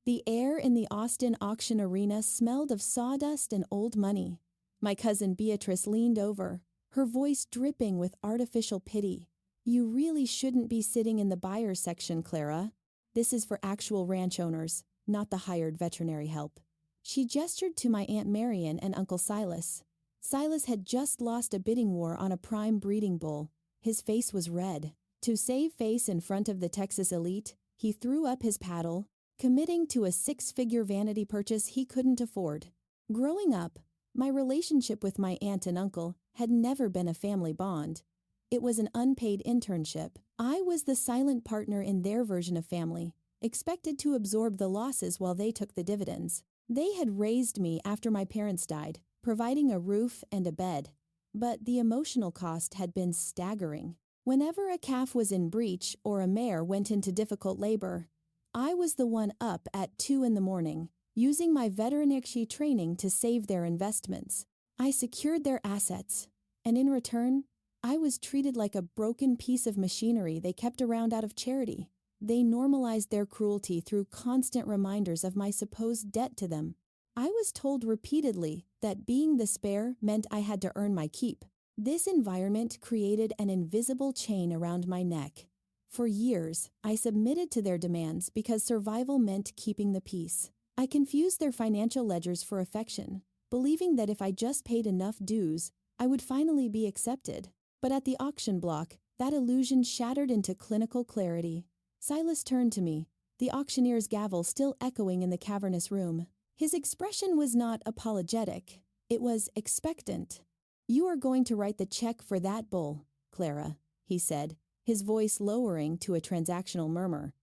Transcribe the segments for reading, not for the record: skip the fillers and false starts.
The air in the Austin auction arena smelled of sawdust and old money. My cousin Beatrice leaned over, her voice dripping with artificial pity. "You really shouldn't be sitting in the buyer's section, Clara. This is for actual ranch owners, not the hired veterinary help." She gestured to my Aunt Marian and Uncle Silas. Silas had just lost a bidding war on a prime breeding bull. His face was red. To save face in front of the Texas elite, he threw up his paddle, committing to a six-figure vanity purchase he couldn't afford. Growing up, my relationship with my aunt and uncle had never been a family bond. It was an unpaid internship. I was the silent partner in their version of family, expected to absorb the losses while they took the dividends. They had raised me after my parents died, providing a roof and a bed. But the emotional cost had been staggering. Whenever a calf was in breach or a mare went into difficult labor, I was the one up at 2 a.m, using my veterinary training to save their investments. I secured their assets, and in return, I was treated like a broken piece of machinery they kept around out of charity. They normalized their cruelty through constant reminders of my supposed debt to them. I was told repeatedly that being the spare meant I had to earn my keep. This environment created an invisible chain around my neck. For years, I submitted to their demands because survival meant keeping the peace. I confused their financial ledgers for affection, believing that if I just paid enough dues, I would finally be accepted. But at the auction block, that illusion shattered into clinical clarity. Silas turned to me, the auctioneer's gavel still echoing in the cavernous room. His expression was not apologetic. It was expectant. "You are going to write the check for that bull, Clara," he said, his voice lowering to a transactional murmur.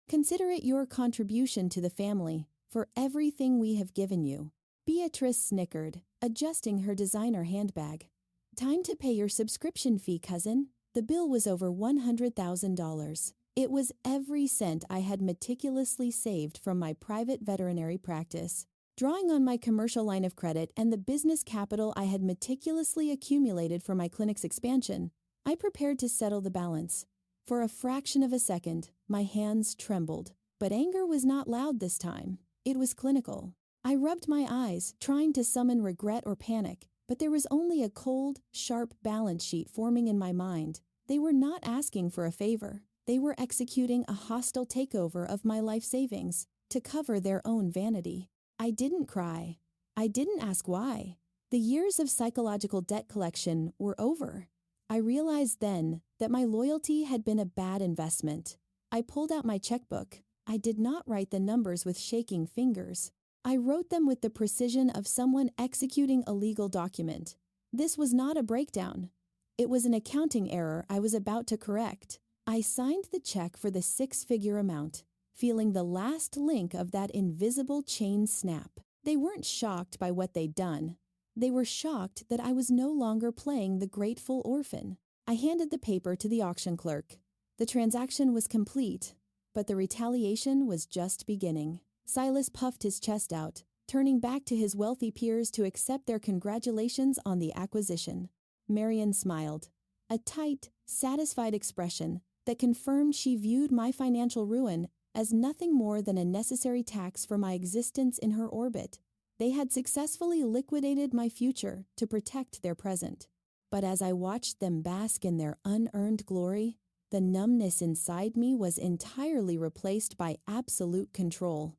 "Consider it your contribution to the family for everything we have given you." Beatrice snickered, adjusting her designer handbag. "Time to pay your subscription fee, cousin." The bill was over $100,000. It was every cent I had meticulously saved from my private veterinary practice. Drawing on my commercial line of credit and the business capital I had meticulously accumulated for my clinic's expansion, I prepared to settle the balance. For a fraction of a second, my hands trembled. But anger was not loud this time. It was clinical. I rubbed my eyes, trying to summon regret or panic, but there was only a cold, sharp balance sheet forming in my mind. They were not asking for a favor. They were executing a hostile takeover of my life savings to cover their own vanity. I didn't cry. I didn't ask why. The years of psychological debt collection were over. I realized then that my loyalty had been a bad investment. I pulled out my checkbook. I did not write the numbers with shaking fingers. I wrote them with the precision of someone executing a legal document. This was not a breakdown. It was an accounting error I was about to correct. I signed the check for the six-figure amount, feeling the last link of that invisible chain snap. They weren't shocked by what they'd done. They were shocked that I was no longer playing the grateful orphan. I handed the paper to the auction clerk. The transaction was complete, but the retaliation was just beginning. Silas puffed his chest out, turning back to his wealthy peers to accept their congratulations on the acquisition. Marian smiled, a tight, satisfied expression that confirmed she viewed my financial ruin as nothing more than a necessary tax for my existence in her orbit. They had successfully liquidated my future to protect their present. But as I watched them bask in their unearned glory, the numbness inside me was entirely replaced by absolute control.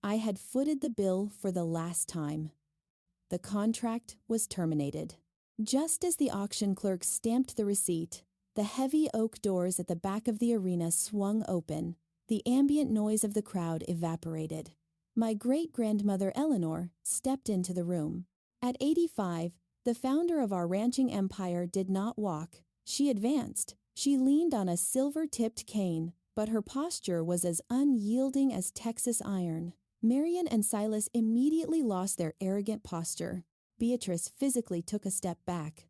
I had footed the bill for the last time. The contract was terminated. Just as the auction clerk stamped the receipt, the heavy oak doors at the back of the arena swung open. The ambient noise of the crowd evaporated. My great-grandmother Eleanor stepped into the room. At 85, the founder of our ranching empire did not walk. She advanced. She leaned on a silver-tipped cane, but her posture was as unyielding as Texas iron. Marian and Silas immediately lost their arrogant posture. Beatrice physically took a step back.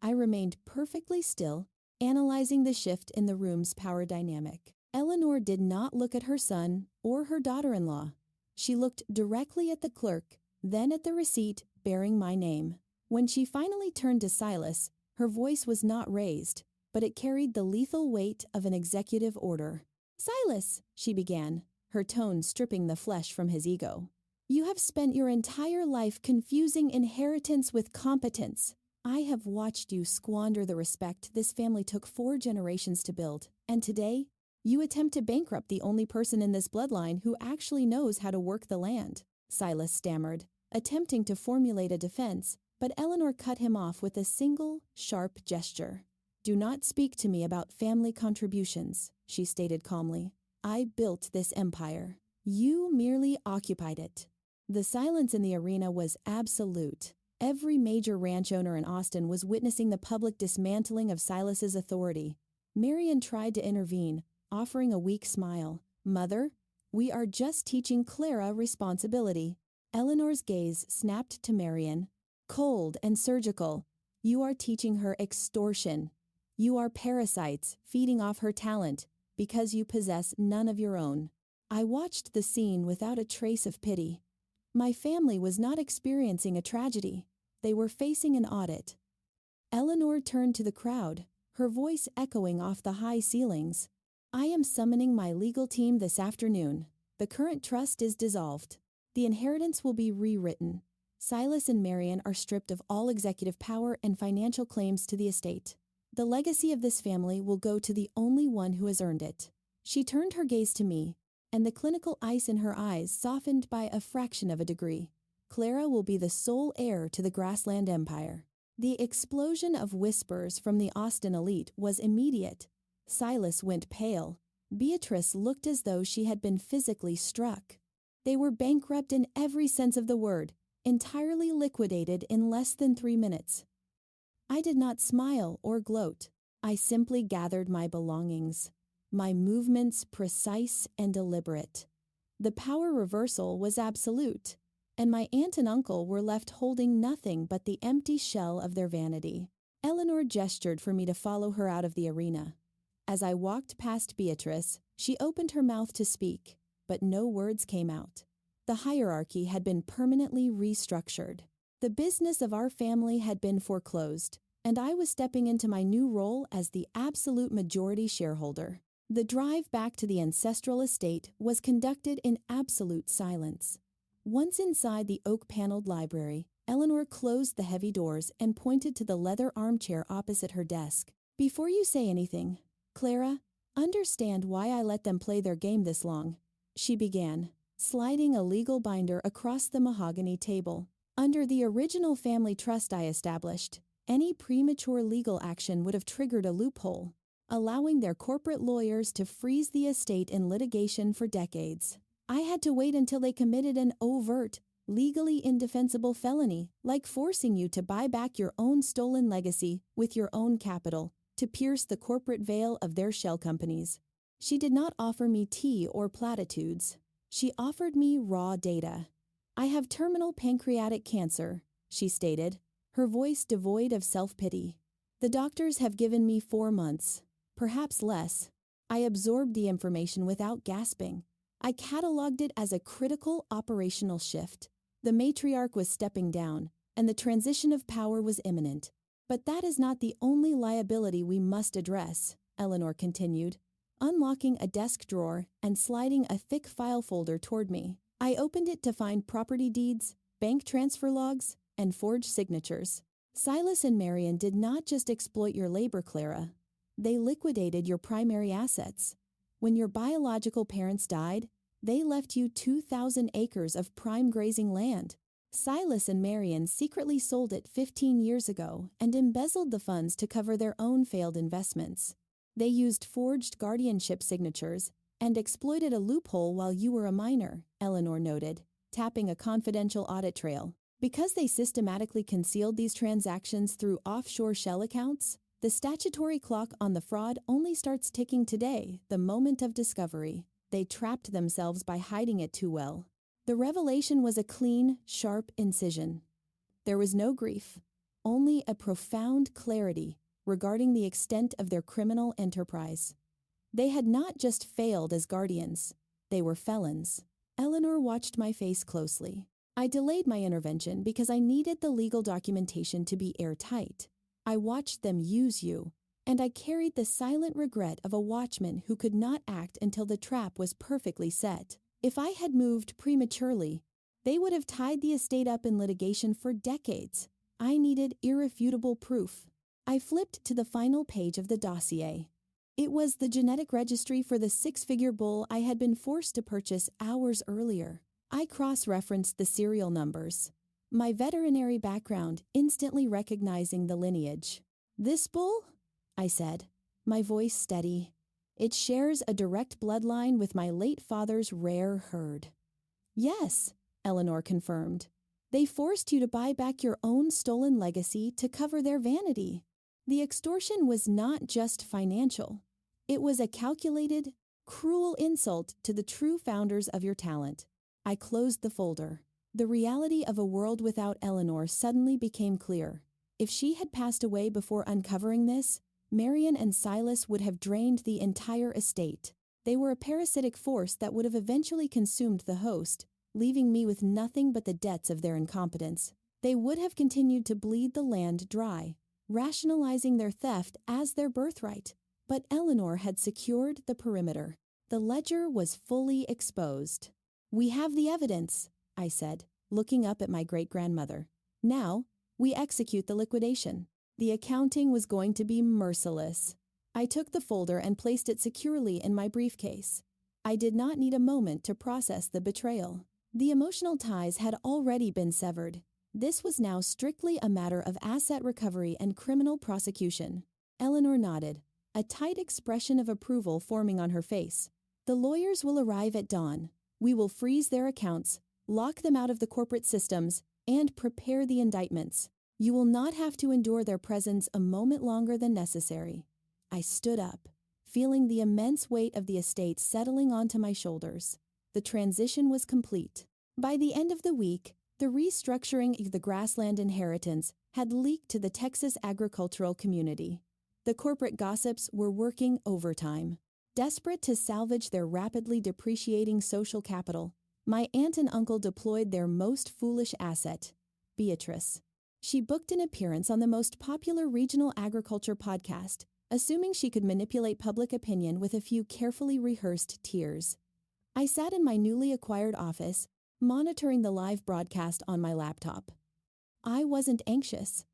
I remained perfectly still, analyzing the shift in the room's power dynamic. Eleanor did not look at her son or her daughter-in-law. She looked directly at the clerk, then at the receipt bearing my name. When she finally turned to Silas, her voice was not raised, but it carried the lethal weight of an executive order. "Silas," she began, her tone stripping the flesh from his ego. You have spent your entire life confusing inheritance with competence. I have watched you squander the respect this family took 4 generations to build, and today, you attempt to bankrupt the only person in this bloodline who actually knows how to work the land. Silas stammered, attempting to formulate a defense, but Eleanor cut him off with a single, sharp gesture. Do not speak to me about family contributions, she stated calmly. I built this empire. You merely occupied it. The silence in the arena was absolute. Every major ranch owner in Austin was witnessing the public dismantling of Silas's authority. Marian tried to intervene, offering a weak smile. Mother, we are just teaching Clara responsibility. Eleanor's gaze snapped to Marian. Cold and surgical. You are teaching her extortion. You are parasites, feeding off her talent, because you possess none of your own. I watched the scene without a trace of pity. My family was not experiencing a tragedy. They were facing an audit. Eleanor turned to the crowd, her voice echoing off the high ceilings. I am summoning my legal team this afternoon. The current trust is dissolved. The inheritance will be rewritten. Silas and Marian are stripped of all executive power and financial claims to the estate. The legacy of this family will go to the only one who has earned it. She turned her gaze to me, and the clinical ice in her eyes softened by a fraction of a degree. Clara will be the sole heir to the grassland empire. The explosion of whispers from the Austin elite was immediate. Silas went pale. Beatrice looked as though she had been physically struck. They were bankrupt in every sense of the word, entirely liquidated in less than 3 minutes. I did not smile or gloat. I simply gathered my belongings, my movements precise and deliberate. The power reversal was absolute, and my aunt and uncle were left holding nothing but the empty shell of their vanity. Eleanor gestured for me to follow her out of the arena. As I walked past Beatrice, she opened her mouth to speak, but no words came out. The hierarchy had been permanently restructured. The business of our family had been foreclosed, and I was stepping into my new role as the absolute majority shareholder. The drive back to the ancestral estate was conducted in absolute silence. Once inside the oak-paneled library, Eleanor closed the heavy doors and pointed to the leather armchair opposite her desk. Before you say anything, Clara, understand why I let them play their game this long, she began, sliding a legal binder across the mahogany table. Under the original family trust I established, any premature legal action would have triggered a loophole, allowing their corporate lawyers to freeze the estate in litigation for decades. I had to wait until they committed an overt, legally indefensible felony, like forcing you to buy back your own stolen legacy with your own capital, to pierce the corporate veil of their shell companies. She did not offer me tea or platitudes. She offered me raw data. I have terminal pancreatic cancer, she stated, her voice devoid of self-pity. The doctors have given me 4 months, perhaps less. I absorbed the information without gasping. I cataloged it as a critical operational shift. The matriarch was stepping down, and the transition of power was imminent. But that is not the only liability we must address, Eleanor continued, unlocking a desk drawer and sliding a thick file folder toward me. I opened it to find property deeds, bank transfer logs, and forged signatures. Silas and Marian did not just exploit your labor, Clara. They liquidated your primary assets. When your biological parents died, they left you 2,000 acres of prime grazing land. Silas and Marian secretly sold it 15 years ago and embezzled the funds to cover their own failed investments. They used forged guardianship signatures and exploited a loophole while you were a minor, Eleanor noted, tapping a confidential audit trail. Because they systematically concealed these transactions through offshore shell accounts, the statutory clock on the fraud only starts ticking today, the moment of discovery. They trapped themselves by hiding it too well. The revelation was a clean, sharp incision. There was no grief, only a profound clarity regarding the extent of their criminal enterprise. They had not just failed as guardians, they were felons. Eleanor watched my face closely. I delayed my intervention because I needed the legal documentation to be airtight. I watched them use you, and I carried the silent regret of a watchman who could not act until the trap was perfectly set. If I had moved prematurely, they would have tied the estate up in litigation for decades. I needed irrefutable proof. I flipped to the final page of the dossier. It was the genetic registry for the six-figure bull I had been forced to purchase hours earlier. I cross-referenced the serial numbers, my veterinary background instantly recognizing the lineage. "This bull?" I said, my voice steady. "It shares a direct bloodline with my late father's rare herd." "Yes," Eleanor confirmed. "They forced you to buy back your own stolen legacy to cover their vanity." The extortion was not just financial. It was a calculated, cruel insult to the true founders of your talent. I closed the folder. The reality of a world without Eleanor suddenly became clear. If she had passed away before uncovering this, Marion and Silas would have drained the entire estate. They were a parasitic force that would have eventually consumed the host, leaving me with nothing but the debts of their incompetence. They would have continued to bleed the land dry, rationalizing their theft as their birthright. But Eleanor had secured the perimeter. The ledger was fully exposed. "We have the evidence," I said, looking up at my great-grandmother. "Now, we execute the liquidation." The accounting was going to be merciless. I took the folder and placed it securely in my briefcase. I did not need a moment to process the betrayal. The emotional ties had already been severed. This was now strictly a matter of asset recovery and criminal prosecution. Eleanor nodded, a tight expression of approval forming on her face. "The lawyers will arrive at dawn. We will freeze their accounts, lock them out of the corporate systems, and prepare the indictments. You will not have to endure their presence a moment longer than necessary." I stood up, feeling the immense weight of the estate settling onto my shoulders. The transition was complete. By the end of the week, the restructuring of the grassland inheritance had leaked to the Texas agricultural community. The corporate gossips were working overtime. Desperate to salvage their rapidly depreciating social capital, my aunt and uncle deployed their most foolish asset, Beatrice. She booked an appearance on the most popular regional agriculture podcast, assuming she could manipulate public opinion with a few carefully rehearsed tears. I sat in my newly acquired office, monitoring the live broadcast on my laptop. I wasn't anxious.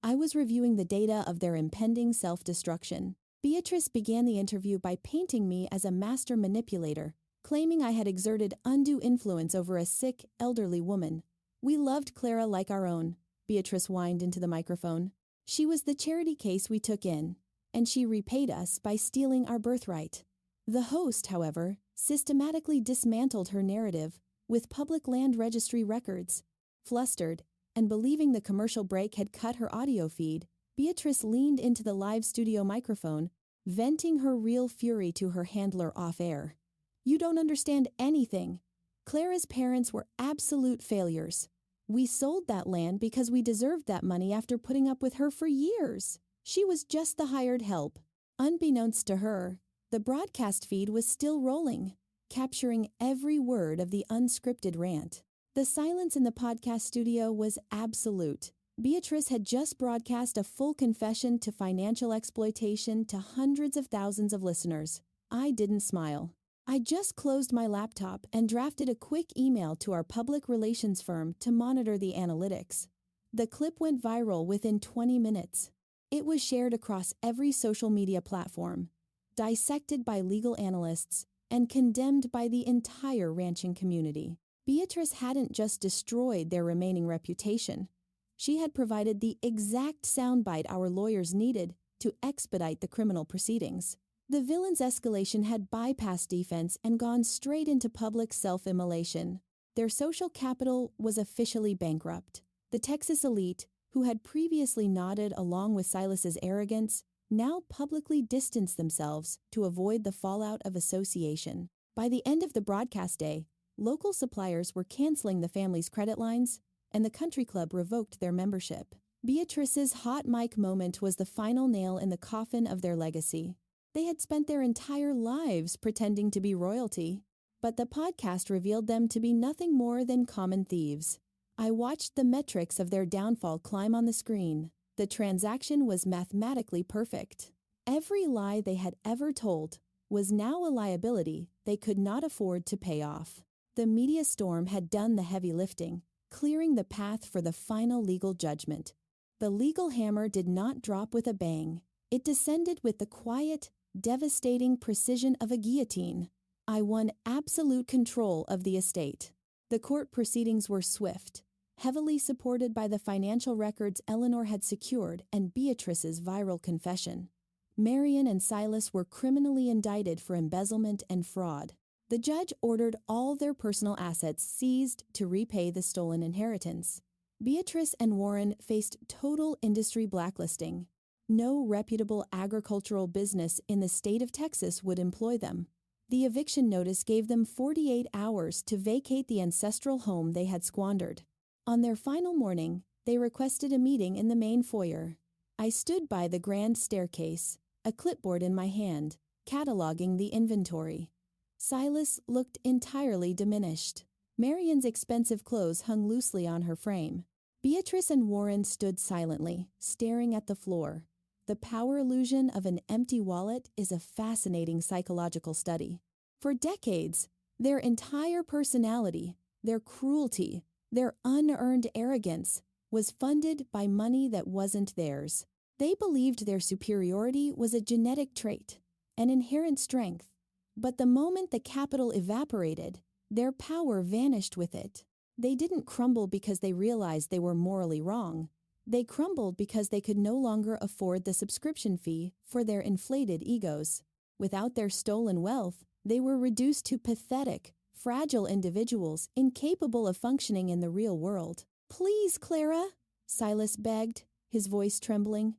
I was reviewing the data of their impending self-destruction. Beatrice began the interview by painting me as a master manipulator, claiming I had exerted undue influence over a sick, elderly woman. "We loved Clara like our own," Beatrice whined into the microphone. "She was the charity case we took in, and she repaid us by stealing our birthright." The host, however, systematically dismantled her narrative with public land registry records. Flustered, and believing the commercial break had cut her audio feed, Beatrice leaned into the live studio microphone, venting her real fury to her handler off-air. "You don't understand anything. Clara's parents were absolute failures. We sold that land because we deserved that money after putting up with her for years. She was just the hired help." Unbeknownst to her, the broadcast feed was still rolling, capturing every word of the unscripted rant. The silence in the podcast studio was absolute. Beatrice had just broadcast a full confession to financial exploitation to hundreds of thousands of listeners. I didn't smile. I just closed my laptop and drafted a quick email to our public relations firm to monitor the analytics. The clip went viral within 20 minutes. It was shared across every social media platform, dissected by legal analysts, and condemned by the entire ranching community. Beatrice hadn't just destroyed their remaining reputation. She had provided the exact soundbite our lawyers needed to expedite the criminal proceedings. The villain's escalation had bypassed defense and gone straight into public self-immolation. Their social capital was officially bankrupt. The Texas elite, who had previously nodded along with Silas's arrogance, now publicly distanced themselves to avoid the fallout of association. By the end of the broadcast day, local suppliers were canceling the family's credit lines, and the country club revoked their membership. Beatrice's hot mic moment was the final nail in the coffin of their legacy. They had spent their entire lives pretending to be royalty, but the podcast revealed them to be nothing more than common thieves. I watched the metrics of their downfall climb on the screen. The transaction was mathematically perfect. Every lie they had ever told was now a liability they could not afford to pay off. The media storm had done the heavy lifting, clearing the path for the final legal judgment. The legal hammer did not drop with a bang. It descended with the quiet, devastating precision of a guillotine. I won absolute control of the estate. The court proceedings were swift, heavily supported by the financial records Eleanor had secured and Beatrice's viral confession. Marian and Silas were criminally indicted for embezzlement and fraud. The judge ordered all their personal assets seized to repay the stolen inheritance. Beatrice and Warren faced total industry blacklisting. No reputable agricultural business in the state of Texas would employ them. The eviction notice gave them 48 hours to vacate the ancestral home they had squandered. On their final morning, they requested a meeting in the main foyer. I stood by the grand staircase, a clipboard in my hand, cataloging the inventory. Silas looked entirely diminished. Marian's expensive clothes hung loosely on her frame. Beatrice and Warren stood silently, staring at the floor. The power illusion of an empty wallet is a fascinating psychological study. For decades, their entire personality, their cruelty, their unearned arrogance was funded by money that wasn't theirs. They believed their superiority was a genetic trait, an inherent strength. But the moment the capital evaporated, their power vanished with it. They didn't crumble because they realized they were morally wrong. They crumbled because they could no longer afford the subscription fee for their inflated egos. Without their stolen wealth, they were reduced to pathetic, fragile individuals incapable of functioning in the real world. "Please, Clara," Silas begged, his voice trembling.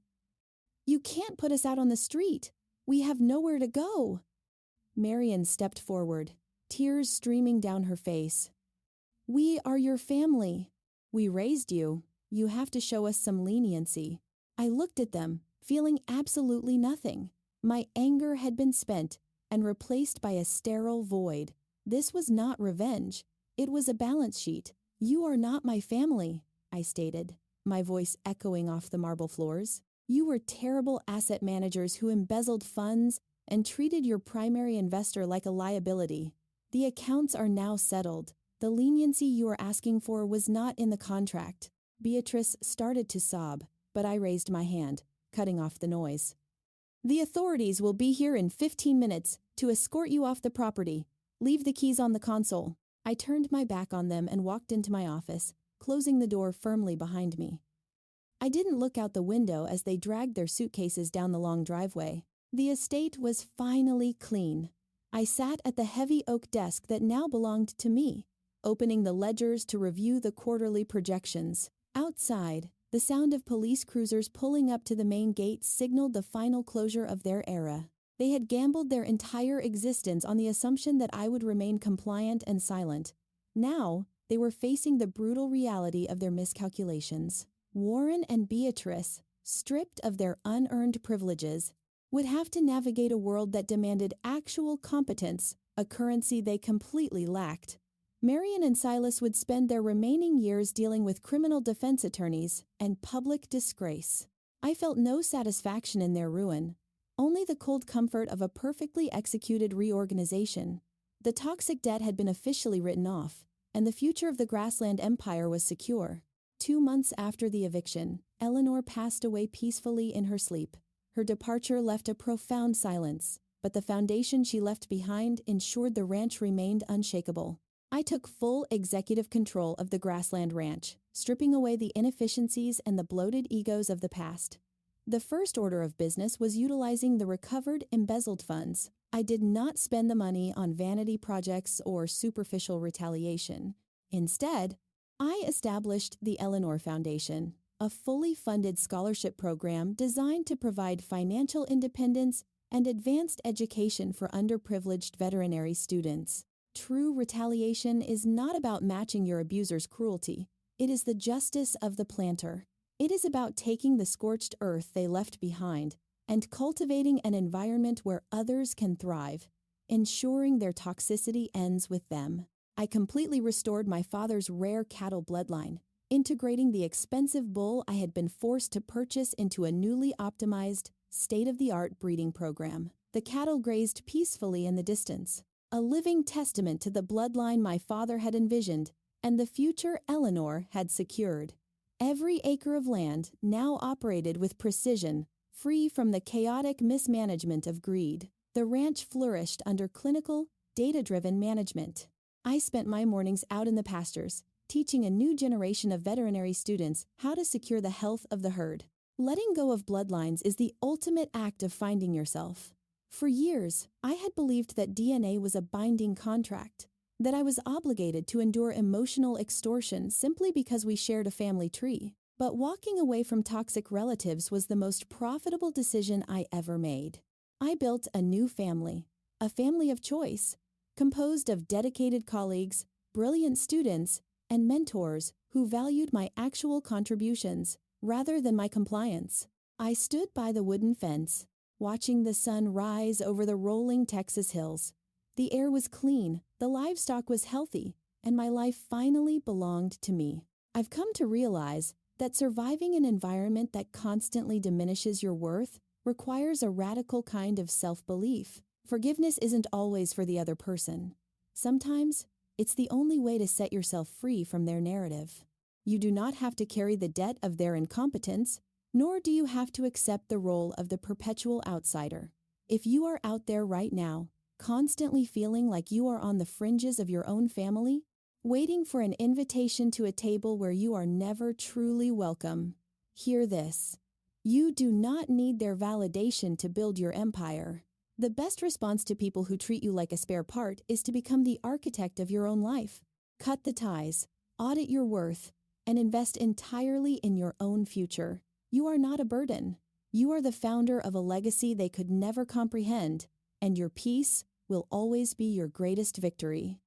"You can't put us out on the street. We have nowhere to go." Marian stepped forward, tears streaming down her face. "We are your family. We raised you. You have to show us some leniency." I looked at them, feeling absolutely nothing. My anger had been spent and replaced by a sterile void. This was not revenge. It was a balance sheet. "You are not my family," I stated, my voice echoing off the marble floors. "You were terrible asset managers who embezzled funds and treated your primary investor like a liability. The accounts are now settled. The leniency you are asking for was not in the contract." Beatrice started to sob, but I raised my hand, cutting off the noise. "The authorities will be here in 15 minutes to escort you off the property. Leave the keys on the console." I turned my back on them and walked into my office, closing the door firmly behind me. I didn't look out the window as they dragged their suitcases down the long driveway. The estate was finally clean. I sat at the heavy oak desk that now belonged to me, opening the ledgers to review the quarterly projections. Outside, the sound of police cruisers pulling up to the main gate signaled the final closure of their era. They had gambled their entire existence on the assumption that I would remain compliant and silent. Now, they were facing the brutal reality of their miscalculations. Warren and Beatrice, stripped of their unearned privileges, would have to navigate a world that demanded actual competence, a currency they completely lacked. Marian and Silas would spend their remaining years dealing with criminal defense attorneys and public disgrace. I felt no satisfaction in their ruin, only the cold comfort of a perfectly executed reorganization. The toxic debt had been officially written off, and the future of the Grassland Empire was secure. 2 months after the eviction, Eleanor passed away peacefully in her sleep. Her departure left a profound silence, but the foundation she left behind ensured the ranch remained unshakable. I took full executive control of the Grassland Ranch, stripping away the inefficiencies and the bloated egos of the past. The first order of business was utilizing the recovered, embezzled funds. I did not spend the money on vanity projects or superficial retaliation. Instead, I established the Eleanor Foundation, a fully funded scholarship program designed to provide financial independence and advanced education for underprivileged veterinary students. True retaliation is not about matching your abuser's cruelty. It is the justice of the planter. It is about taking the scorched earth they left behind and cultivating an environment where others can thrive, ensuring their toxicity ends with them. I completely restored my father's rare cattle bloodline, integrating the expensive bull I had been forced to purchase into a newly optimized, state-of-the-art breeding program. The cattle grazed peacefully in the distance, a living testament to the bloodline my father had envisioned and the future Eleanor had secured. Every acre of land now operated with precision, free from the chaotic mismanagement of greed. The ranch flourished under clinical, data-driven management. I spent my mornings out in the pastures, teaching a new generation of veterinary students how to secure the health of the herd. Letting go of bloodlines is the ultimate act of finding yourself. For years, I had believed that DNA was a binding contract, that I was obligated to endure emotional extortion simply because we shared a family tree. But walking away from toxic relatives was the most profitable decision I ever made. I built a new family, a family of choice, composed of dedicated colleagues, brilliant students, and mentors who valued my actual contributions rather than my compliance. I stood by the wooden fence, watching the sun rise over the rolling Texas hills. The air was clean, the livestock was healthy, and my life finally belonged to me. I've come to realize that surviving an environment that constantly diminishes your worth requires a radical kind of self-belief. Forgiveness isn't always for the other person. Sometimes, it's the only way to set yourself free from their narrative. You do not have to carry the debt of their incompetence, nor do you have to accept the role of the perpetual outsider. If you are out there right now, constantly feeling like you are on the fringes of your own family, waiting for an invitation to a table where you are never truly welcome, hear this. You do not need their validation to build your empire. The best response to people who treat you like a spare part is to become the architect of your own life. Cut the ties, audit your worth, and invest entirely in your own future. You are not a burden. You are the founder of a legacy they could never comprehend, and your peace will always be your greatest victory.